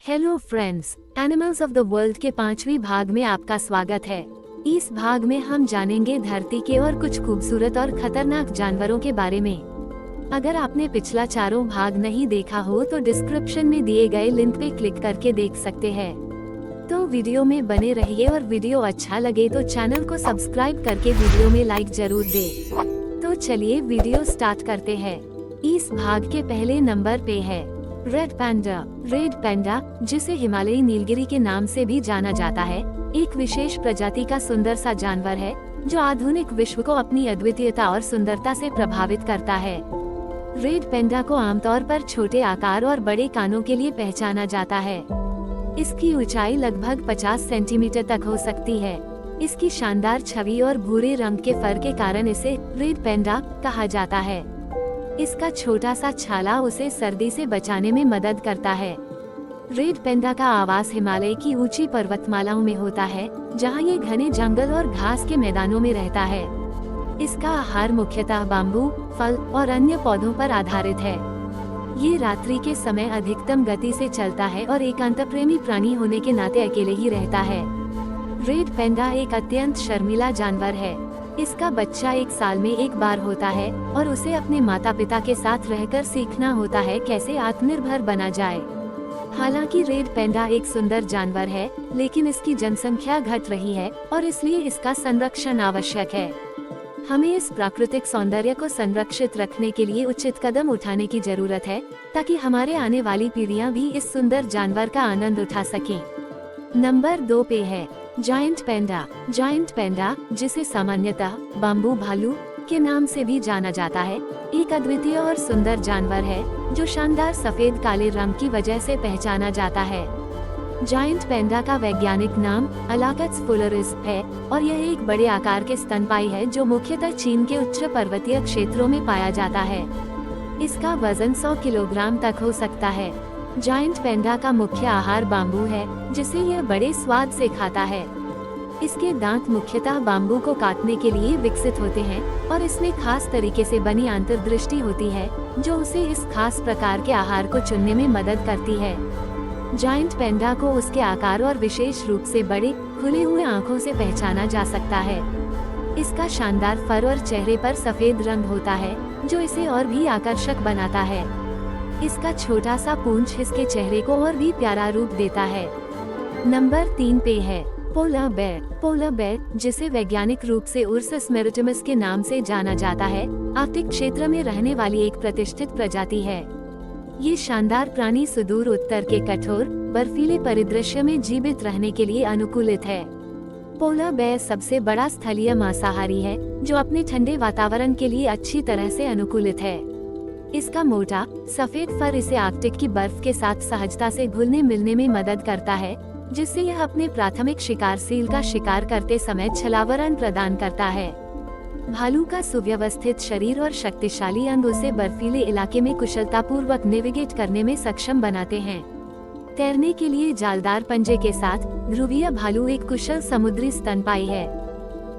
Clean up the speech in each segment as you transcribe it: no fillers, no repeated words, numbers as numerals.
Hello friends, animals of the world के 5वीं भाग में आपका स्वागत है। इस भाग में हम जानेंगे धरती के और कुछ खूबसूरत और खतरनाक जानवरों के बारे में। अगर आपने पिछला चारों भाग नहीं देखा हो तो डिस्क्रिप्शन में दिए गए लिंक पे क्लिक करके देख सकते हैं। तो वीडियो में बने रहिए और वीडियो अच्छा लगे तो चैनल को सब्सक्राइब करके वीडियो में लाइक जरूर दे। तो चलिए वीडियो स्टार्ट करते हैं। इस भाग के पहले नंबर पे है रेड पैंडा। रेड पैंडा, जिसे हिमालयी नीलगिरी के नाम से भी जाना जाता है, एक विशेष प्रजाति का सुंदर सा जानवर है जो आधुनिक विश्व को अपनी अद्वितीयता और सुंदरता से प्रभावित करता है। रेड पैंडा को आमतौर पर छोटे आकार और बड़े कानों के लिए पहचाना जाता है। इसकी ऊंचाई लगभग 50 सेंटीमीटर तक हो सकती है। इसकी शानदार छवि और भूरे रंग के फर के कारण इसे रेड पैंडा कहा जाता है। इसका छोटा सा छाला उसे सर्दी से बचाने में मदद करता है। रेड पैंडा का आवास हिमालय की ऊंची पर्वतमालाओं में होता है, जहां ये घने जंगल और घास के मैदानों में रहता है। इसका आहार मुख्यतः बाम्बू, फल और अन्य पौधों पर आधारित है। ये रात्रि के समय अधिकतम गति से चलता है और एकांत प्रेमी प्राणी होने के नाते अकेले ही रहता है। रेड पैंडा एक अत्यंत शर्मीला जानवर है। इसका बच्चा 1 साल में एक बार होता है और उसे अपने माता पिता के साथ रहकर सीखना होता है कैसे आत्मनिर्भर बना जाए। हालांकि रेड पैंडा एक सुंदर जानवर है, लेकिन इसकी जनसंख्या घट रही है और इसलिए इसका संरक्षण आवश्यक है। हमें इस प्राकृतिक सौंदर्य को संरक्षित रखने के लिए उचित कदम उठाने की जरूरत है, ताकि हमारे आने वाली पीढ़ियां भी इस सुंदर जानवर का आनंद उठा सकें। नंबर 2 पे है जायंट पैंडा। जायंट पैंडा, जिसे सामान्यतः बाम्बू भालू के नाम से भी जाना जाता है, एक अद्वितीय और सुंदर जानवर है जो शानदार सफेद काले रंग की वजह से पहचाना जाता है। जायंट पैंडा का वैज्ञानिक नाम अलाकट्स फुलरिस है और यह एक बड़े आकार के स्तनपायी है जो मुख्यतः चीन के उच्च पर्वतीय क्षेत्रों में पाया जाता है। इसका वजन 100 किलोग्राम तक हो सकता है। जायंट पैंडा का मुख्य आहार बाम्बू है, जिसे यह बड़े स्वाद से खाता है। इसके दांत मुख्यतः बाम्बू को काटने के लिए विकसित होते हैं और इसमें खास तरीके से बनी अंतर्दृष्टि होती है जो उसे इस खास प्रकार के आहार को चुनने में मदद करती है। जायंट पैंडा को उसके आकार और विशेष रूप से बड़े खुले हुए आँखों से पहचाना जा सकता है। इसका शानदार फर और चेहरे पर सफेद रंग होता है जो इसे और भी आकर्षक बनाता है। इसका छोटा सा पूंछ इसके चेहरे को और भी प्यारा रूप देता है। नंबर 3 पे है पोलर बेर। पोलर बेर, जिसे वैज्ञानिक रूप से उर्सस मैरिटिमस के नाम से जाना जाता है, आर्कटिक क्षेत्र में रहने वाली एक प्रतिष्ठित प्रजाति है। ये शानदार प्राणी सुदूर उत्तर के कठोर बर्फीले परिदृश्य में जीवित रहने के लिए अनुकूलित है। पोलर बेर सबसे बड़ा स्थलीय मांसाहारी है जो अपने ठंडे वातावरण के लिए अच्छी तरह से अनुकूलित है। इसका मोटा सफेद फर इसे आर्कटिक की बर्फ के साथ सहजता से घुलने मिलने में मदद करता है, जिससे यह अपने प्राथमिक शिकार सील का शिकार करते समय छलावरण प्रदान करता है। भालू का सुव्यवस्थित शरीर और शक्तिशाली अंग उसे बर्फीले इलाके में कुशलतापूर्वक नेविगेट करने में सक्षम बनाते हैं। तैरने के लिए जालदार पंजे के साथ ध्रुवीय भालू एक कुशल समुद्री स्तनपायी है।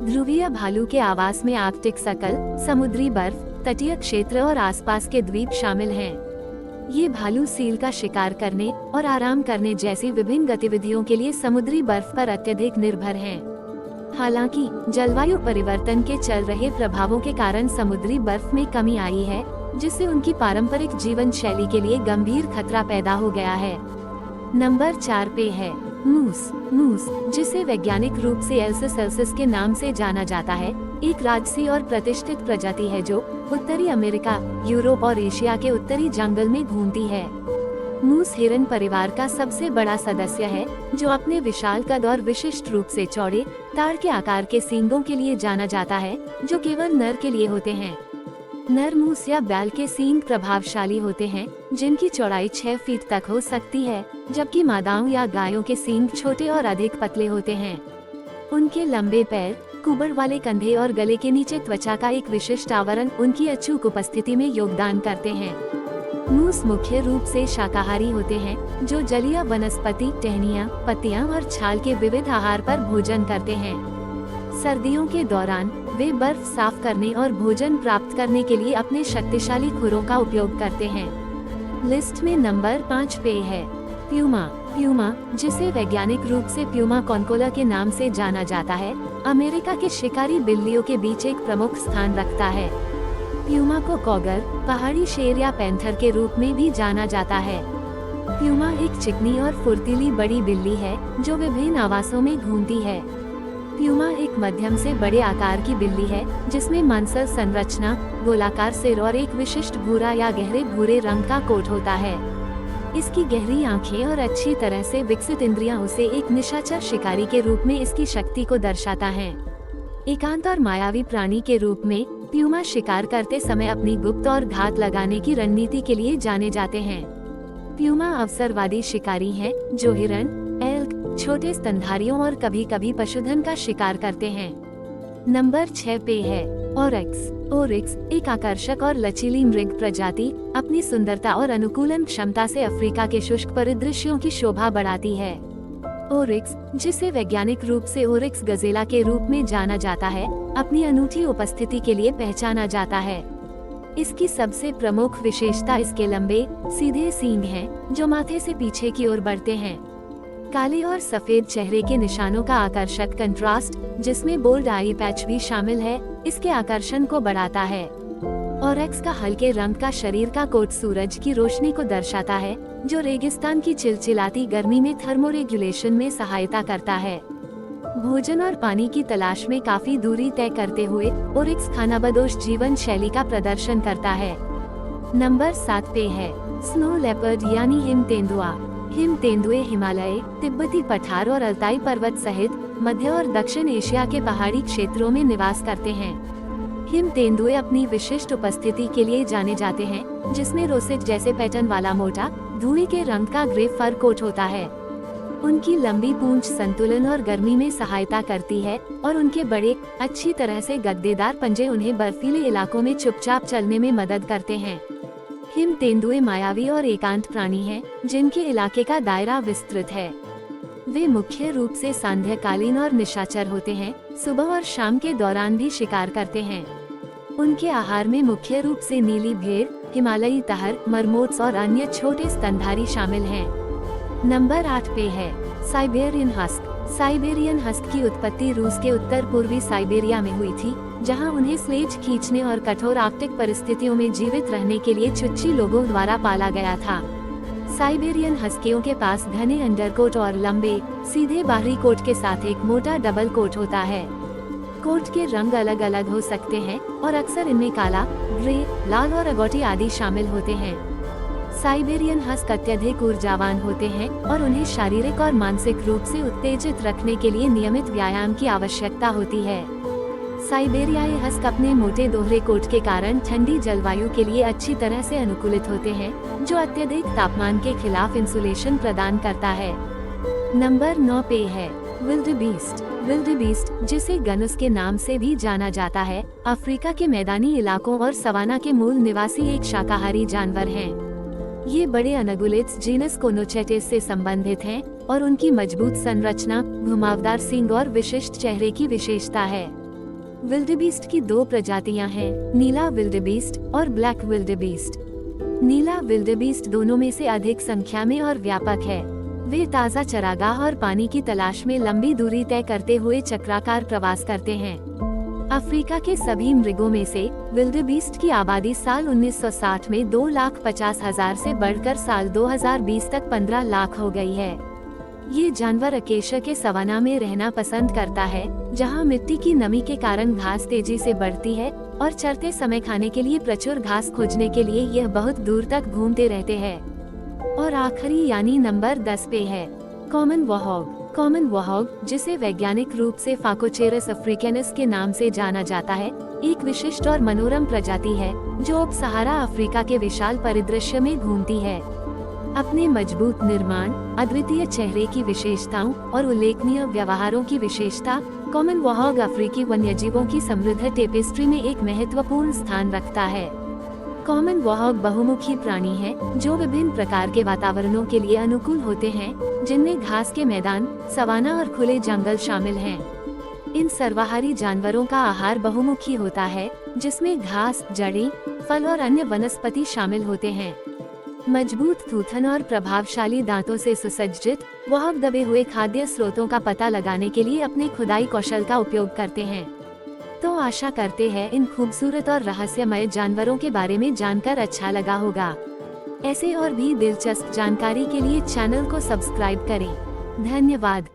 ध्रुवीय भालू के आवास में आर्कटिक सकल, समुद्री बर्फ, तटीय क्षेत्र और आसपास के द्वीप शामिल हैं। ये भालू सील का शिकार करने और आराम करने जैसी विभिन्न गतिविधियों के लिए समुद्री बर्फ पर अत्यधिक निर्भर हैं। हालांकि जलवायु परिवर्तन के चल रहे प्रभावों के कारण समुद्री बर्फ में कमी आई है, जिससे उनकी पारंपरिक जीवन शैली के लिए गंभीर खतरा पैदा हो गया है। नंबर 4 पे है मूस। मूस, जिसे वैज्ञानिक रूप से एल्सिस एल्सिस के नाम से जाना जाता है, एक राजसी और प्रतिष्ठित प्रजाति है जो उत्तरी अमेरिका, यूरोप और एशिया के उत्तरी जंगल में घूमती है। मूस हिरन परिवार का सबसे बड़ा सदस्य है जो अपने विशाल कद और विशिष्ट रूप से चौड़े ताड़ के आकार के सींगों के लिए जाना जाता है, जो केवल नर के लिए होते हैं। नर मूस या बैल के सींग प्रभावशाली होते हैं, जिनकी चौड़ाई 6 फीट तक हो सकती है, जबकि मादाओं या गायों के सींग छोटे और अधिक पतले होते हैं। उनके लंबे पैर, कुबड़ वाले कंधे और गले के नीचे त्वचा का एक विशिष्ट आवरण उनकी अचूक उपस्थिति में योगदान करते हैं। मूस मुख्य रूप से शाकाहारी होते हैं, जो जलीय वनस्पति, टहनियाँ, पत्तियां और छाल के विविध आहार पर भोजन करते हैं। सर्दियों के दौरान वे बर्फ साफ करने और भोजन प्राप्त करने के लिए अपने शक्तिशाली खुरों का उपयोग करते हैं। लिस्ट में नंबर 5 पे है प्यूमा। प्यूमा, जिसे वैज्ञानिक रूप से प्यूमा कॉन्कोला के नाम से जाना जाता है, अमेरिका के शिकारी बिल्लियों के बीच एक प्रमुख स्थान रखता है। प्यूमा को कॉगर, पहाड़ी शेर या पैंथर के रूप में भी जाना जाता है। प्यूमा एक चिकनी और फुर्तीली बड़ी बिल्ली है जो विभिन्न आवासों में घूमती है। प्यूमा एक मध्यम से बड़े आकार की बिल्ली है जिसमें मांसल संरचना, गोलाकार सिर और एक विशिष्ट भूरा या गहरे भूरे रंग का कोट होता है। इसकी गहरी आंखें और अच्छी तरह से विकसित इंद्रियां उसे एक निशाचर शिकारी के रूप में इसकी शक्ति को दर्शाता है। एकांत और मायावी प्राणी के रूप में प्यूमा शिकार करते समय अपनी गुप्त और घात लगाने की रणनीति के लिए जाने जाते हैं। प्यूमा अवसरवादी शिकारी हैं जो हिरण, एल्क, छोटे स्तनधारियों और कभी कभी पशुधन का शिकार करते हैं। नंबर 6 पे है ओरिक्स। ओरिक्स एक आकर्षक और लचीली मृग प्रजाति अपनी सुंदरता और अनुकूलन क्षमता से अफ्रीका के शुष्क परिदृश्यों की शोभा बढ़ाती है। ओरिक्स, जिसे वैज्ञानिक रूप से ओरिक्स गजेला के रूप में जाना जाता है, अपनी अनूठी उपस्थिति के लिए पहचाना जाता है। इसकी सबसे प्रमुख विशेषता इसके लंबे, सीधे सींग हैं, जो माथे से पीछे की ओर बढ़ते हैं। काले और सफेद चेहरे के निशानों का आकर्षक कंट्रास्ट, जिसमें बोल्ड आई पैच भी शामिल है, इसके आकर्षण को बढ़ाता है। ओरिक्स का हल्के रंग का शरीर का कोट सूरज की रोशनी को दर्शाता है, जो रेगिस्तान की चिलचिलाती गर्मी में थर्मोरेगुलेशन में सहायता करता है। भोजन और पानी की तलाश में काफी दूरी तय करते हुए ओरिक्स खानाबदोश जीवन शैली का प्रदर्शन करता है। नंबर 7 पे है स्नो लेपर्ड यानी हिम तेंदुआ। हिम तेंदुए हिमालय, तिब्बती पठार और अल्ताई पर्वत सहित मध्य और दक्षिण एशिया के पहाड़ी क्षेत्रों में निवास करते हैं। हिम तेंदुए अपनी विशिष्ट उपस्थिति के लिए जाने जाते हैं, जिसमें रोसेट जैसे पैटर्न वाला मोटा, धुएं के रंग का ग्रे फर कोट होता है। उनकी लंबी पूंछ संतुलन और गर्मी में सहायता करती है और उनके बड़े, अच्छी तरह से गद्देदार पंजे उन्हें बर्फीले इलाकों में चुपचाप चलने में मदद करते हैं। हिम तेंदुए मायावी और एकांत प्राणी हैं, जिनके इलाके का दायरा विस्तृत है। वे मुख्य रूप से सांध्यकालीन और निशाचर होते हैं, सुबह और शाम के दौरान भी शिकार करते हैं। उनके आहार में मुख्य रूप से नीली भेड़, हिमालयी तहर, मरमोट्स और अन्य छोटे स्तनधारी शामिल हैं। नंबर 8 पे है साइबेरियन हस्क। साइबेरियन हस्क की उत्पत्ति रूस के उत्तर पूर्वी साइबेरिया में हुई थी, जहां उन्हें स्लेज खींचने और कठोर आर्कटिक परिस्थितियों में जीवित रहने के लिए चुच्ची लोगों द्वारा पाला गया था। साइबेरियन हस्कियों के पास घने अंडरकोट और लंबे, सीधे बाहरी कोट के साथ एक मोटा डबल कोट होता है। कोट के रंग अलग अलग हो सकते हैं और अक्सर इनमें काला, ग्रे, लाल और अगोटी आदि शामिल होते हैं। साइबेरियन हस्क अत्यधिक ऊर्जावान होते हैं और उन्हें शारीरिक और मानसिक रूप से उत्तेजित रखने के लिए नियमित व्यायाम की आवश्यकता होती है। साइबेरियाई हस्क अपने मोटे दोहरे कोट के कारण ठंडी जलवायु के लिए अच्छी तरह से अनुकूलित होते हैं, जो अत्यधिक तापमान के खिलाफ इंसुलेशन प्रदान करता है। नंबर 9 पे है विल्डेबीस्ट। विल्डेबीस्ट, जिसे गनुस के नाम से भी जाना जाता है, अफ्रीका के मैदानी इलाकों और सवाना के मूल निवासी एक शाकाहारी जानवर हैं। ये बड़े अनगुलेट्स जीनस कोनोचेटिस से संबंधित हैं और उनकी मजबूत संरचना, घुमावदार सींग और विशिष्ट चेहरे की विशेषता है। विल्डेबीस्ट की 2 प्रजातियां हैं, नीला विल्डेबीस्ट और ब्लैक विल्डेबीस्ट। नीला विल्डेबीस्ट दोनों में से अधिक संख्या में और व्यापक है। वे ताज़ा चरागाह और पानी की तलाश में लंबी दूरी तय करते हुए चक्राकार प्रवास करते हैं। अफ्रीका के सभी मृगों में से विल्डेबीस्ट की आबादी साल 1960 में 2,50,000 से बढ़कर साल 2020 तक 15 लाख हो गई है। ये जानवर अकेशा के सवाना में रहना पसंद करता है, जहां मिट्टी की नमी के कारण घास तेजी से बढ़ती है और चरते समय खाने के लिए प्रचुर घास खोजने के लिए यह बहुत दूर तक घूमते रहते हैं। और आखिरी यानी नंबर 10 पे है कॉमन वॉहॉग। कॉमन वॉहॉग, जिसे वैज्ञानिक रूप से फाकोचेरस अफ्रीकैनस के नाम से जाना जाता है, एक विशिष्ट और मनोरम प्रजाति है जो उप सहारा अफ्रीका के विशाल परिदृश्य में घूमती है। अपने मजबूत निर्माण, अद्वितीय चेहरे की विशेषताओं और उल्लेखनीय व्यवहारों की विशेषता कॉमन वॉहॉग अफ्रीकी वन्यजीवों की समृद्ध टेपेस्ट्री में एक महत्वपूर्ण स्थान रखता है। कॉमन वॉहॉग बहुमुखी प्राणी है जो विभिन्न प्रकार के वातावरणों के लिए अनुकूल होते हैं, जिनमें घास के मैदान, सवाना और खुले जंगल शामिल हैं। इन सर्वाहारी जानवरों का आहार बहुमुखी होता है, जिसमें घास, जड़ें, फल और अन्य वनस्पति शामिल होते हैं। मजबूत थूथन और प्रभावशाली दांतों से सुसज्जित, वह दबे हुए खाद्य स्रोतों का पता लगाने के लिए अपने खुदाई कौशल का उपयोग करते हैं। तो आशा करते हैं इन खूबसूरत और रहस्यमय जानवरों के बारे में जानकर अच्छा लगा होगा। ऐसे और भी दिलचस्प जानकारी के लिए चैनल को सब्सक्राइब करें। धन्यवाद।